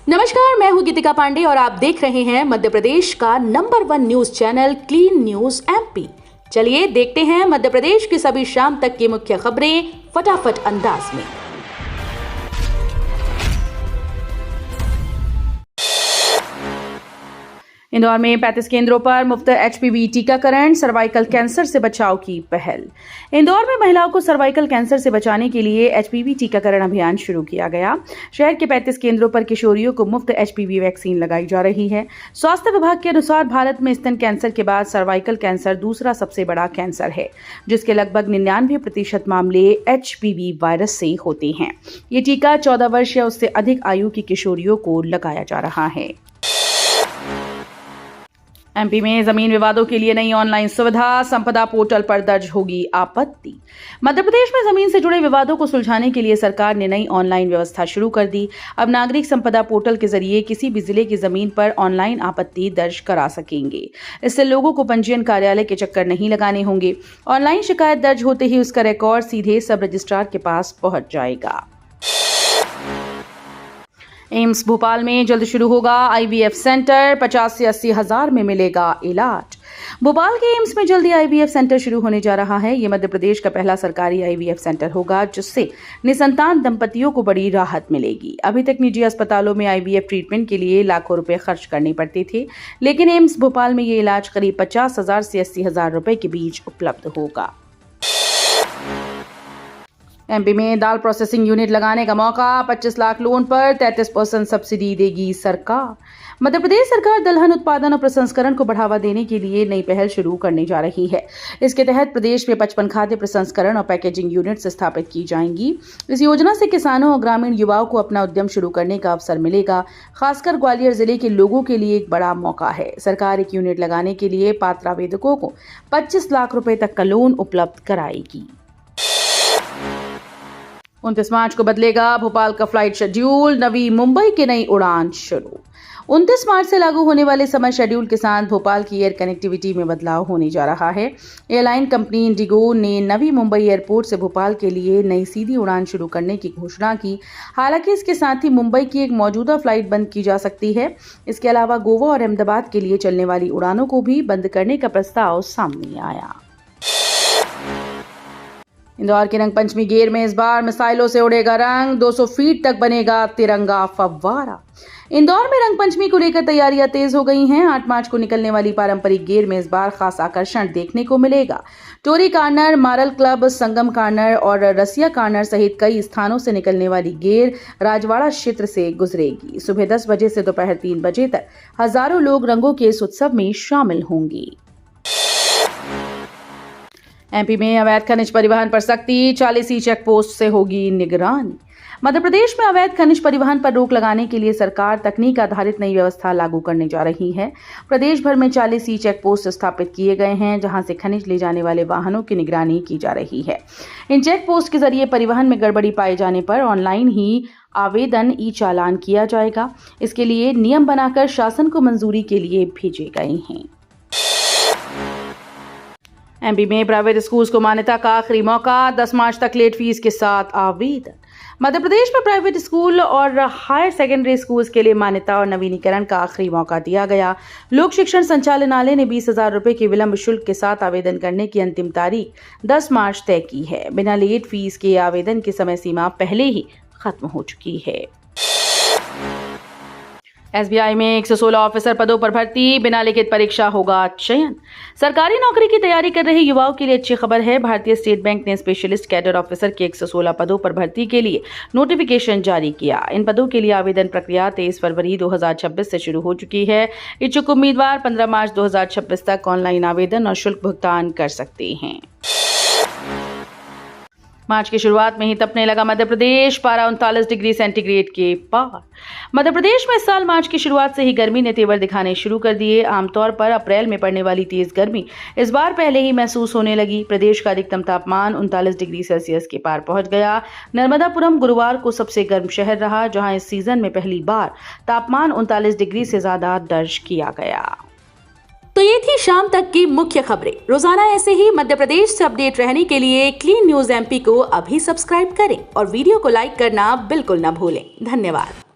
नमस्कार, मैं हूं गीतिका पांडे और आप देख रहे हैं मध्य प्रदेश का number 1 news channel clean news MP. चलिए देखते हैं मध्य प्रदेश की सभी शाम तक की मुख्य खबरें फटाफट अंदाज में। इंदौर में 35 केंद्रों पर मुफ्त एचपीवी टीकाकरण, सर्वाइकल कैंसर से बचाव की पहल। इंदौर में महिलाओं को सर्वाइकल कैंसर से बचाने के लिए एचपीवी टीकाकरण अभियान शुरू किया गया। शहर के 35 केंद्रों पर किशोरियों को मुफ्त एचपीवी वैक्सीन लगाई जा रही है। स्वास्थ्य विभाग के अनुसार भारत में स्तन कैंसर के बाद सर्वाइकल कैंसर दूसरा सबसे बड़ा कैंसर है, जिसके लगभग 99% मामले एचपीवी वायरस से होते हैं। ये टीका 14 वर्ष या उससे अधिक आयु की किशोरियों को लगाया जा रहा है। एमपी में जमीन विवादों के लिए नई ऑनलाइन सुविधा, संपदा पोर्टल पर दर्ज होगी आपत्ति। मध्य प्रदेश में जमीन से जुड़े विवादों को सुलझाने के लिए सरकार ने नई ऑनलाइन व्यवस्था शुरू कर दी। अब नागरिक संपदा पोर्टल के जरिए किसी भी जिले की जमीन पर ऑनलाइन आपत्ति दर्ज करा सकेंगे। इससे लोगों को पंजीयन कार्यालय के चक्कर नहीं लगाने होंगे। ऑनलाइन शिकायत दर्ज होते ही उसका रिकॉर्ड सीधे सब रजिस्ट्रार के पास पहुंच जाएगा। एम्स भोपाल में जल्द शुरू होगा आईवीएफ सेंटर, 50 से 80 हजार में मिलेगा इलाज। भोपाल के एम्स में जल्दी आईवीएफ सेंटर शुरू होने जा रहा है। ये मध्य प्रदेश का पहला सरकारी आईवीएफ सेंटर होगा, जिससे निसंतान दंपतियों को बड़ी राहत मिलेगी। अभी तक निजी अस्पतालों में आईवीएफ ट्रीटमेंट के लिए लाखों रुपए खर्च करने पड़ते थे, लेकिन एम्स भोपाल में ये इलाज करीब 50 हजार से 80 हजार रुपए के बीच उपलब्ध होगा। एमपी में दाल प्रोसेसिंग यूनिट लगाने का मौका, 25 लाख लोन पर 33% सब्सिडी देगी सरकार। मध्य प्रदेश सरकार दलहन उत्पादन और प्रसंस्करण को बढ़ावा देने के लिए नई पहल शुरू करने जा रही है। इसके तहत प्रदेश में 55 खाद्य प्रसंस्करण और पैकेजिंग यूनिट्स स्थापित की जाएंगी। इस योजना से किसानों और ग्रामीण युवाओं को अपना उद्यम शुरू करने का अवसर मिलेगा। खासकर ग्वालियर जिले के लोगों के लिए एक बड़ा मौका है। सरकार एक यूनिट लगाने के लिए पात्र आवेदकों को 25 लाख रुपए तक का लोन उपलब्ध कराएगी। 29 मार्च को बदलेगा भोपाल का फ्लाइट शेड्यूल, नवी मुंबई की नई उड़ान शुरू। 29 मार्च से लागू होने वाले समय शेड्यूल के साथ भोपाल की एयर कनेक्टिविटी में बदलाव होने जा रहा है। एयरलाइन कंपनी इंडिगो ने नवी मुंबई एयरपोर्ट से भोपाल के लिए नई सीधी उड़ान शुरू करने की घोषणा की। हालांकि इसके साथ ही मुंबई की एक मौजूदा फ्लाइट बंद की जा सकती है। इसके अलावा गोवा और अहमदाबाद के लिए चलने वाली उड़ानों को भी बंद करने का प्रस्ताव सामने आया। इंदौर के रंगपंचमी गेर में इस बार मिसाइलों से उड़ेगा रंग, 200 फीट तक बनेगा तिरंगा फव्वारा। इंदौर में रंगपंचमी को लेकर तैयारियां तेज हो गई हैं। 8 मार्च को निकलने वाली पारंपरिक गेर में इस बार खास आकर्षण देखने को मिलेगा। टोरी कार्नर, मारल क्लब, संगम कार्नर और रसिया कार्नर सहित कई स्थानों से निकलने वाली गेर राजवाड़ा क्षेत्र से गुजरेगी। सुबह 10 बजे से दोपहर 3 बजे तक हजारों लोग रंगों के इस उत्सव में शामिल होंगे। एमपी में अवैध खनिज परिवहन पर सख्ती, 40 चेक पोस्ट से होगी निगरानी। मध्य प्रदेश में अवैध खनिज परिवहन पर रोक लगाने के लिए सरकार तकनीक आधारित नई व्यवस्था लागू करने जा रही है। प्रदेश भर में 40 चेक पोस्ट स्थापित किए गए हैं, जहां से खनिज ले जाने वाले वाहनों की निगरानी की जा रही है। इन चेक पोस्ट के जरिए परिवहन में गड़बड़ी पाए जाने पर ऑनलाइन ही आवेदन ई चालान किया जाएगा। इसके लिए नियम बनाकर शासन को मंजूरी के लिए भेजे गए हैं। एमपी में प्राइवेट स्कूल्स को मान्यता का आखिरी मौका, 10 मार्च तक लेट फीस के साथ आवेदन। मध्य प्रदेश में प्राइवेट स्कूल और हायर सेकेंडरी स्कूल्स के लिए मान्यता और नवीनीकरण का आखिरी मौका दिया गया। लोक शिक्षण संचालनालय ने 20,000 रुपए के विलंब शुल्क के साथ आवेदन करने की अंतिम तारीख 10 मार्च तय की है। बिना लेट फीस के आवेदन की समय सीमा पहले ही खत्म हो चुकी है। एसबीआई में 116 ऑफिसर पदों पर भर्ती, बिना लिखित परीक्षा होगा चयन। सरकारी नौकरी की तैयारी कर रहे युवाओं के लिए अच्छी खबर है। भारतीय स्टेट बैंक ने स्पेशलिस्ट कैडर ऑफिसर के 116 पदों पर भर्ती के लिए नोटिफिकेशन जारी किया। इन पदों के लिए आवेदन प्रक्रिया 23 फरवरी 2026 से शुरू हो चुकी है। इच्छुक उम्मीदवार 15 मार्च 2026 तक ऑनलाइन आवेदन और शुल्क भुगतान कर सकते हैं। मार्च की शुरुआत में ही तपने लगा मध्य प्रदेश, पारा 39 डिग्री सेंटीग्रेड के पार। मध्य प्रदेश में इस साल मार्च की शुरुआत से ही गर्मी ने तेवर दिखाने शुरू कर दिए। आमतौर पर अप्रैल में पड़ने वाली तेज गर्मी इस बार पहले ही महसूस होने लगी। प्रदेश का अधिकतम तापमान 39 डिग्री सेल्सियस के पार पहुंच गया। नर्मदापुरम गुरुवार को सबसे गर्म शहर रहा, जहां इस सीजन में पहली बार तापमान 39 डिग्री से ज्यादा दर्ज किया गया। तो ये थी शाम तक की मुख्य खबरें। रोजाना ऐसे ही मध्य प्रदेश से अपडेट रहने के लिए क्लीन न्यूज एमपी को अभी सब्सक्राइब करें और वीडियो को लाइक करना बिल्कुल न भूलें। धन्यवाद।